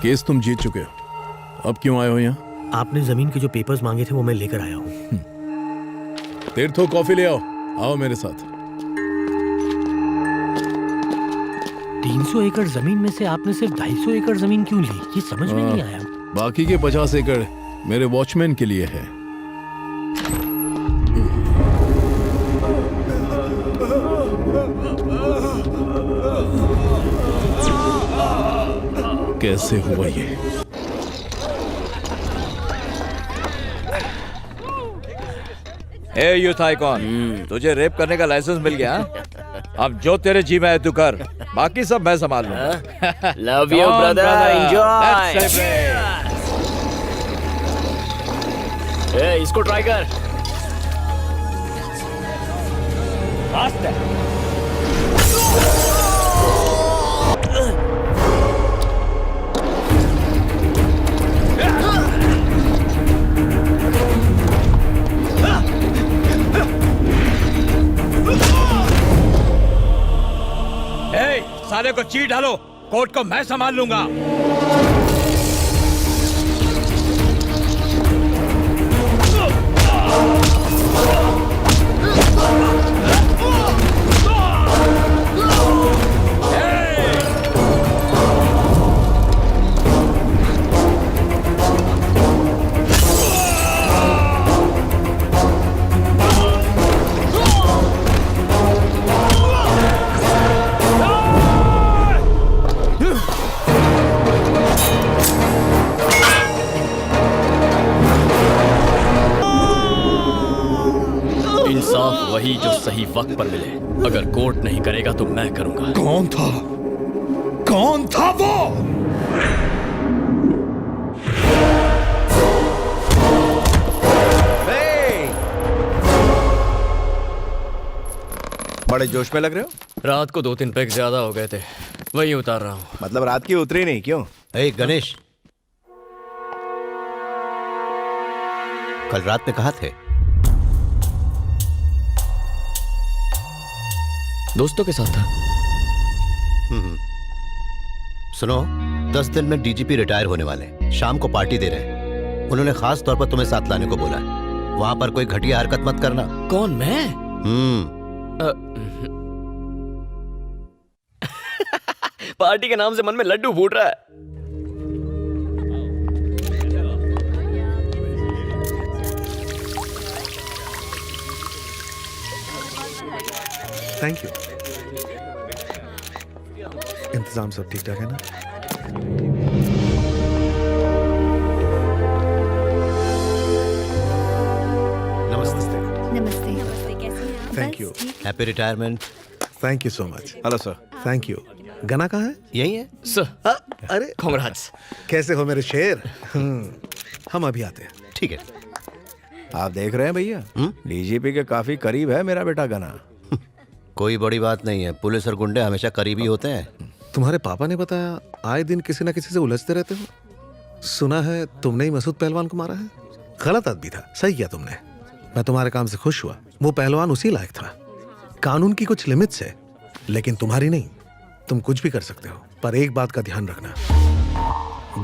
Case तुम जीत चुके हो, अब क्यों आए हो यहाँ? आपने जमीन के जो पेपर्स मांगे थे वो मैं लेकर आया हूँ। तीर्थो कॉफी ले आओ, आओ मेरे साथ। 300 एकड़ जमीन में से आपने सिर्फ 250 एकड़ जमीन क्यों ली, ये समझ में नहीं आया। बाकी के 50 एकड़ मेरे वॉचमैन के लिए है। कैसे हुआ ये? ए यूथ आइकॉन, तुझे रेप करने का लाइसेंस मिल गया? अब जो तेरे जी में है तू कर, बाकी सब मैं संभाल लूंगा। Love you brother, enjoy. ए इसको ट्राई कर। साले को चीट डालो, कोर्ट को मैं संभाल लूंगा। इंसाफ वही जो सही वक्त पर मिले। अगर कोर्ट नहीं करेगा तो मैं करूंगा। कौन था? कौन था वो? बड़े जोश में लग रहे हो। रात को 2-3 पैक ज्यादा हो गए थे, वही उतार रहा हूँ। मतलब रात की उतरी नहीं क्यों? गणेश, कल रात में कहाँ थे? दोस्तों के साथ था। सुनो, 10 दिन में डीजीपी रिटायर होने वाले हैं। शाम को पार्टी दे रहे हैं। उन्होंने खास तौर पर तुम्हें साथ लाने को बोला है। वहां पर कोई घटिया हरकत मत करना। कौन, मैं? पार्टी के नाम से मन में लड्डू फूट रहा है। Thank you. इंतजाम सब ठीक ठाक है ना? नमस्ते। नमस्ते। कैसे हैं आप? Thank you. Happy retirement. Thank you so much. Hello sir. Thank you. गना कहाँ है? यही है सर। अरे कांग्रेट्स। कैसे हो मेरे शेर? हम अभी आते हैं। ठीक है। आप देख रहे हैं भैया, डीजीपी के काफी करीब है मेरा बेटा गना। कोई बड़ी बात नहीं है, पुलिस और गुंडे हमेशा करीबी होते हैं। तुम्हारे पापा ने बताया आए दिन किसी ना किसी से उलझते रहते हो। सुना है तुमने ही मसूद पहलवान को मारा है। गलत आदमी था, सही किया तुमने। मैं तुम्हारे काम से खुश हुआ। वो पहलवान उसी लायक था। कानून की कुछ लिमिट्स है, लेकिन तुम्हारी नहीं। तुम कुछ भी कर सकते हो, पर एक बात का ध्यान रखना,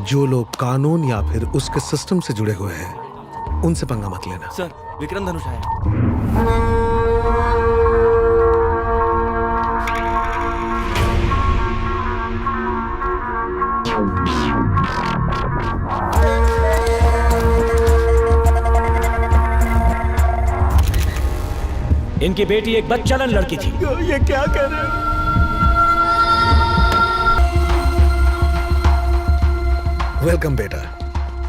जो लोग कानून या फिर उसके सिस्टम से जुड़े हुए हैं उनसे पंगा मत लेना। सर, विक्रम धनुष आया। इनकी बेटी एक बदचलन लड़की थी। ये क्या कह रहे हो? वेलकम बेटा।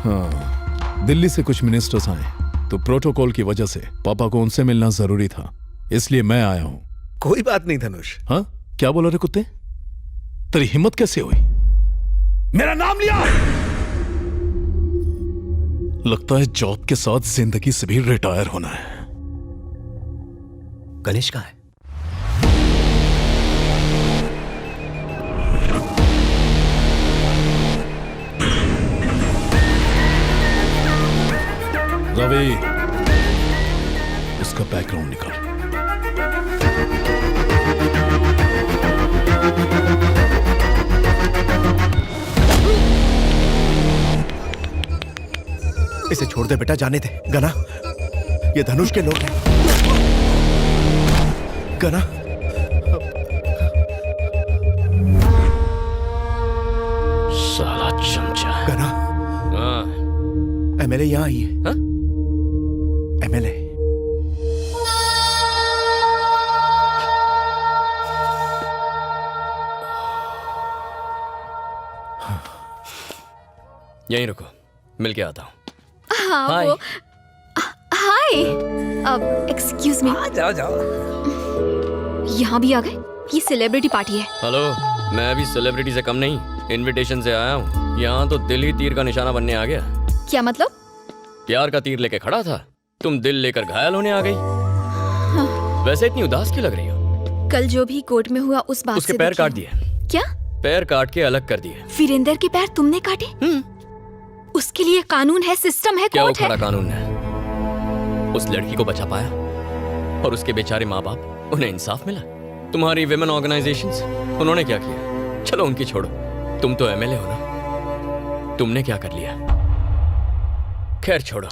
हाँ, दिल्ली से कुछ मिनिस्टर्स आए तो प्रोटोकॉल की वजह से पापा को उनसे मिलना जरूरी था, इसलिए मैं आया हूं। कोई बात नहीं धनुष। हाँ, क्या बोला रे कुत्ते? तेरी हिम्मत कैसे हुई? मेरा नाम लिया। लगता है जॉब के साथ जिंदगी से भी रिटायर होना है। गणेश कहाँ है? रवि, इसका बैकग्राउंड निकाल। इसे छोड़ दे बेटा, जाने दे। गना, ये धनुष के लोग हैं। गना, साला चमचा। गना, हाँ, एमएलए यहाँ आई है। हाँ? एमएलए। यहीं रुको, मिल के आता हूँ। हाँ हाय। वो हाय। अब एक्सक्यूज मी, जाओ जाओ। यहाँ भी आ गए? ये सेलिब्रिटी पार्टी है। हेलो, मैं अभी सेलिब्रिटी से कम नहीं, इनविटेशन से आया हूँ। यहाँ तो दिल ही तीर का निशाना बनने आ गया। क्या मतलब? प्यार का तीर लेके खड़ा था, तुम दिल लेकर घायल होने आ गई। वैसे इतनी उदास क्यों लग रही हो? कल जो भी कोर्ट में हुआ उस बात उसके से पैर दुखी काट हूँ। दिए। क्या? पैर काट के अलग कर दिए। वीरेंद्र के पैर तुमने काटे? उसके लिए कानून है, सिस्टम है, क्या वो कोर्ट है। खरा कानून है? उस लड़की को बचा पाया और उसके बेचारे माँ बाप, उन्हें इंसाफ मिला। तुम्हारी विमेन ऑर्गेनाइजेशंस, उन्होंने क्या किया? चलो उनकी छोड़ो, तुम तो एमएलए हो ना, तुमने क्या कर लिया? खैर छोड़ो,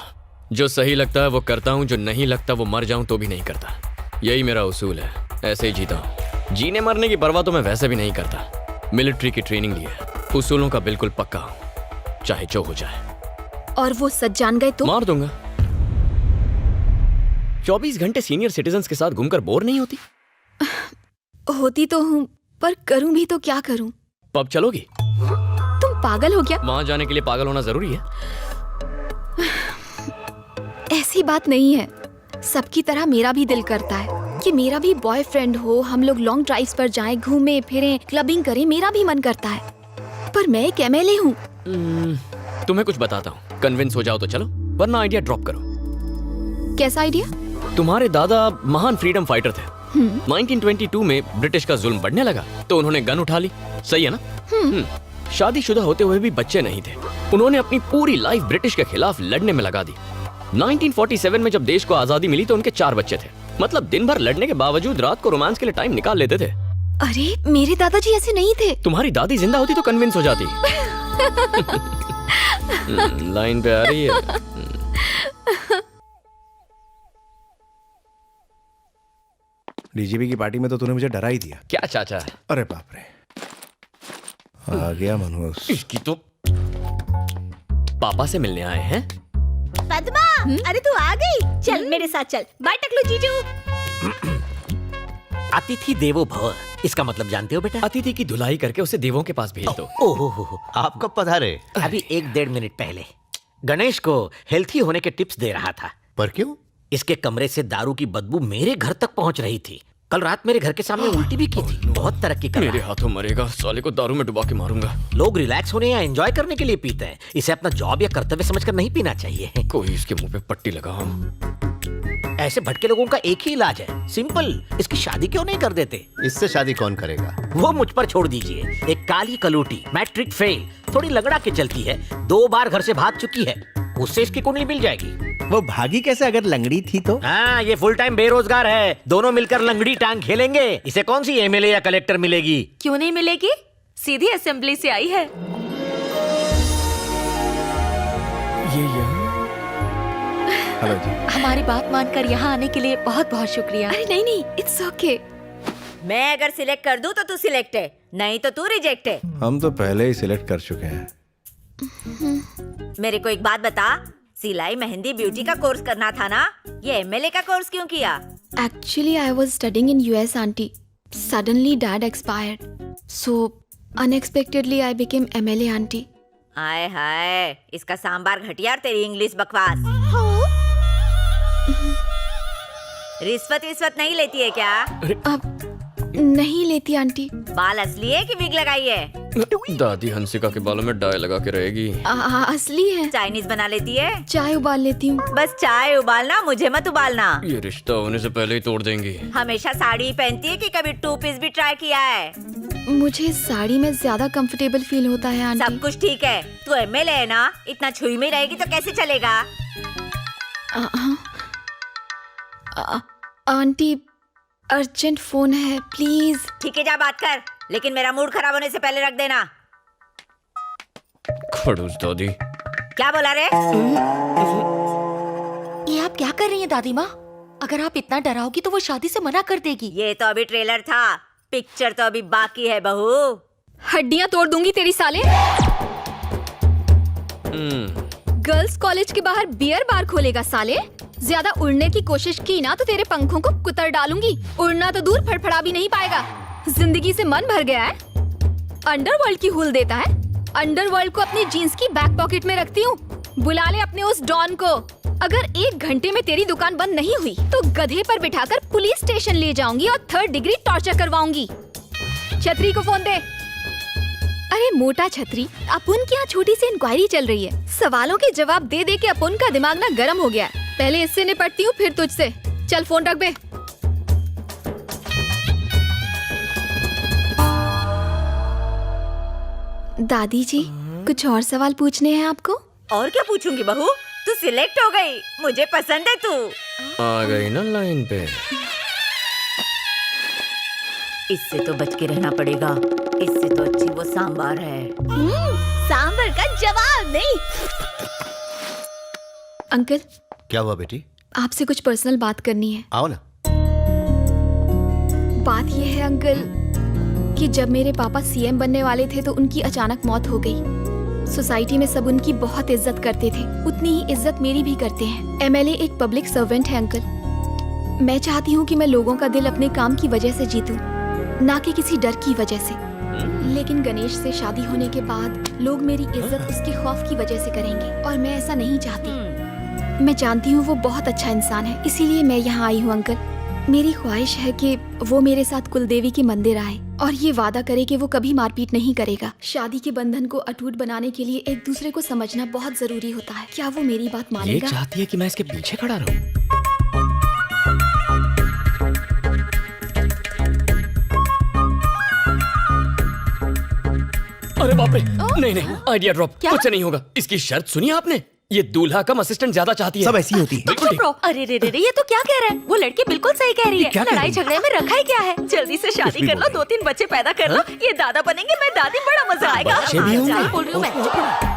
जो सही लगता है वो करता हूँ, जो नहीं लगता वो मर जाऊं तो भी नहीं करता। यही मेरा उसूल है, ऐसे ही जीता हूँ। जीने मरने की परवाह तो मैं वैसे भी नहीं करता। मिलिट्री की ट्रेनिंग ली है, उसूलों का बिल्कुल पक्का हूँ, चाहे जो हो जाए। और वो सच जान गए तो? मार दूंगा। 24 घंटे सीनियर सिटीजन्स के साथ घूमकर बोर नहीं होती? होती तो हूँ, पर करूँ भी तो क्या करूँ? पब चलोगी? तुम पागल हो गया? वहां जाने के लिए पागल होना जरूरी है? ऐसी बात नहीं है। सबकी तरह मेरा भी दिल करता है कि मेरा भी बॉयफ्रेंड हो, हम लोग लॉन्ग ड्राइव्स पर जाएं, घूमें फिरें, क्लबिंग करें, मेरा भी मन करता है। पर मैं एक एमएलए हूँ। तुम्हें कुछ बताता हूँ, कन्विंस हो जाओ तो चलो, वरना आइडिया ड्रॉप करो। कैसा आइडिया? तुम्हारे दादा महान फ्रीडम फाइटर थे। 1922 में ब्रिटिश का जुल्म बढ़ने लगा तो उन्होंने गन उठा ली, सही है ना? शादीशुदा होते हुए भी बच्चे नहीं थे। उन्होंने अपनी पूरी लाइफ ब्रिटिश के खिलाफ लड़ने में लगा दी। 1947 में जब देश को आजादी मिली तो उनके 4 बच्चे थे। मतलब दिन भर लड़ने के बावजूद रात को रोमांस के लिए टाइम निकाल लेते थे। अरे मेरे दादाजी ऐसे नहीं थे। तुम्हारी दादी जिंदा होती तो कन्विंस हो जाती। लाइन पे आ रही है। डीजीपी की पार्टी में तो तूने मुझे डरा ही दिया। क्या चाचा? अरे बाप रे, आ गया मनोज। इसकी तो पापा से मिलने आए हैं। पद्मा, अरे तू आ गई, चल मेरे साथ चल। बाय टकलू जीजू। अतिथि देवो भव, इसका मतलब जानते हो बेटा? अतिथि की धुलाई करके उसे देवों के पास भेज दो। ओहो, आप कब पधारे? अभी 1-1.5 मिनट पहले गणेश को हेल्थी होने के टिप्स दे रहा था। पर क्यों? इसके कमरे से दारू की बदबू मेरे घर तक पहुंच रही थी। कल रात मेरे घर के सामने उल्टी भी की थी। बहुत तरक्की कर रहा मेरे है। हाथों मरेगा, साले को दारू में डुबा के मारूंगा। लोग रिलैक्स होने या एंजॉय करने के लिए पीते हैं, इसे अपना जॉब या कर्तव्य समझकर नहीं पीना चाहिए। कोई इसके मुंह पे पट्टी लगाओ। ऐसे भटके लोगों का एक ही इलाज है, सिंपल। इसकी शादी क्यों नहीं कर देते? इससे शादी कौन करेगा? वो मुझ पर छोड़ दीजिए। एक काली कलूटी, मैट्रिक फेल, थोड़ी लगड़ा के चलती है, 2 बार घर से भाग चुकी है, उससे इसकी कुंडली मिल जाएगी। वो भागी कैसे अगर लंगड़ी थी तो? हाँ, ये फुल टाइम बेरोजगार है। दोनों मिलकर लंगड़ी टांग खेलेंगे। इसे कौन सी एमएलए या कलेक्टर मिलेगी? क्यों नहीं मिलेगी? सीधी असेंबली से आई है। हेलो जी। हमारी बात मानकर यहाँ आने के लिए बहुत बहुत शुक्रिया। अरे नहीं नहीं, इट्स ओके। मैं अगर सिलेक्ट कर दूं तो तू सिलेक्ट है, नहीं तो तू रिजेक्ट है। हम तो पहले ही सिलेक्ट कर चुके हैं। मेरे को एक बात बता, सिलाई मेहंदी ब्यूटी का कोर्स करना था ना, ये एमएलए का कोर्स क्यों किया? Actually, I was studying in US, auntie. Suddenly, dad expired. So, unexpectedly, I became MLA, auntie. हाय हाय, इसका सांबार घटिया और तेरी इंग्लिश बकवास। रिश्वत नहीं लेती है क्या? अब नहीं लेती आंटी। बाल असली है कि विग लगाई है? दादी हंसिका के बालों में डाई लगा के रहेगी। असली है। चाइनीज बना लेती है? चाय उबाल लेती हूँ। बस चाय उबालना, मुझे मत उबालना। ये रिश्ता होने से पहले ही तोड़ देंगी। हमेशा साड़ी पहनती है कि कभी 2 पीस भी ट्राई किया है? मुझे साड़ी में ज्यादा कंफर्टेबल फील होता है आंटी। सब कुछ ठीक है, तू एमएलए है ना, इतना छुई में रहेगी तो कैसे चलेगा? आंटी, अर्जेंट फोन है, प्लीज। ठीक है, जा बात कर, लेकिन मेरा मूड खराब होने से पहले रख देना। खड़ूस दादी। क्या बोला रे? ये आप क्या कर रही हैं दादी माँ? अगर आप इतना डराओगी तो वो शादी से मना कर देगी। ये तो अभी ट्रेलर था, पिक्चर तो अभी बाकी है बहू। हड्डियां तोड़ दूंगी तेरी साले। गर्ल्स कॉलेज के बाहर बियर बार खोलेगा साले। ज्यादा उड़ने की कोशिश की ना तो तेरे पंखों को कुतर डालूंगी। उड़ना तो दूर फड़फड़ा भी नहीं पाएगा। जिंदगी से मन भर गया है। अंडरवर्ल्ड की हुल देता है। अंडरवर्ल्ड को अपनी जीन्स की बैक पॉकेट में रखती हूँ। बुला ले अपने उस डॉन को। अगर 1 घंटे में तेरी दुकान बंद नहीं हुई तो गधे पर बिठाकर पुलिस स्टेशन ले जाऊंगी और 3rd डिग्री टॉर्चर करवाऊंगी। छतरी को फोन दे। अरे मोटा छतरी, अपुन की यहाँ छोटी सी इंक्वायरी चल रही है। सवालों के जवाब दे दे के अपुन का दिमाग ना गर्म हो गया है। पहले इससे निपटती हूँ फिर तुझसे। चल फोन रख बे। दादी जी, कुछ और सवाल पूछने हैं आपको? और क्या पूछूंगी बहू? तू सिलेक्ट हो गई, मुझे पसंद है तू। आ गई ना लाइन पे। इससे तो बच के रहना पड़ेगा। इससे तो अच्छी वो सांबार है। सांबर का जवाब नहीं। अंकल, क्या हुआ बेटी? आपसे कुछ पर्सनल बात करनी है। आओ ना। बात यह है अंकल कि जब मेरे पापा सीएम बनने वाले थे तो उनकी अचानक मौत हो गई। सोसाइटी में सब उनकी बहुत इज्जत करते थे, उतनी ही इज्जत मेरी भी करते हैं। एमएलए एक पब्लिक सर्वेंट है अंकल। मैं चाहती हूँ कि मैं लोगों का दिल अपने काम की वजह से जीतूं, ना कि किसी डर की वजह से। लेकिन गणेश से शादी होने के बाद लोग मेरी इज्जत उसके खौफ की वजह से करेंगे और मैं ऐसा नहीं चाहती। मैं जानती हूँ वो बहुत अच्छा इंसान है, इसीलिए मैं यहाँ आई हूँ अंकल। मेरी ख्वाहिश है कि वो मेरे साथ कुलदेवी के मंदिर आए और ये वादा करे कि वो कभी मारपीट नहीं करेगा। शादी के बंधन को अटूट बनाने के लिए एक दूसरे को समझना बहुत जरूरी होता है। क्या वो मेरी बात ये मानेगा? चाहती है कि मैं इसके पीछे खड़ा रहूं। अरे बाप रे, नहीं नहीं, आइडिया ड्रॉप। मुझसे नहीं होगा। इसकी शर्त सुनी आपने? ये दूल्हा कम असिस्टेंट ज्यादा चाहती है। सब ऐसी होती है। बिल्कुल ठीक। अरे रे रे रे, ये तो क्या कह रहा है? वो लड़की बिल्कुल सही कह रही है। लड़ाई झगड़े में रखा ही क्या है? जल्दी से शादी कर लो, 2-3 बच्चे पैदा कर लो। ये दादा बनेंगे, मैं दादी, बड़ा मजा आएगा। बच्चे भी होंगे? बोल रही हूँ मैं।